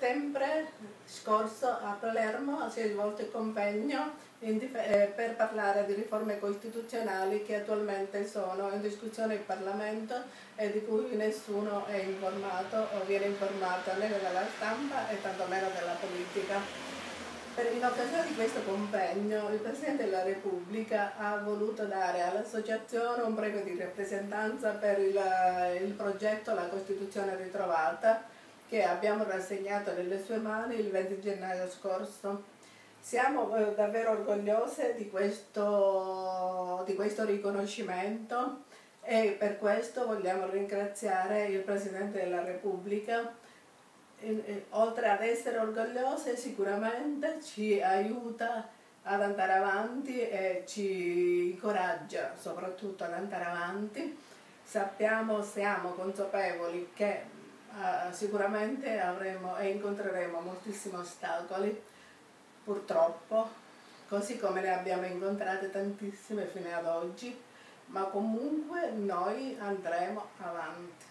settembre scorso a Palermo si è svolto il convegno per parlare di riforme costituzionali che attualmente sono in discussione in Parlamento e di cui nessuno è informato o viene informato né dalla stampa e tantomeno dalla politica. In occasione di questo convegno il Presidente della Repubblica ha voluto dare all'Associazione un premio di rappresentanza per il progetto La Costituzione ritrovata, che abbiamo rassegnato nelle sue mani il 20 gennaio scorso. Siamo davvero orgogliose di questo riconoscimento e per questo vogliamo ringraziare il Presidente della Repubblica. Oltre ad essere orgogliose, sicuramente ci aiuta ad andare avanti e ci incoraggia soprattutto ad andare avanti. Siamo consapevoli che sicuramente avremo e incontreremo moltissimi ostacoli, purtroppo, così come ne abbiamo incontrate tantissime fino ad oggi, ma comunque noi andremo avanti.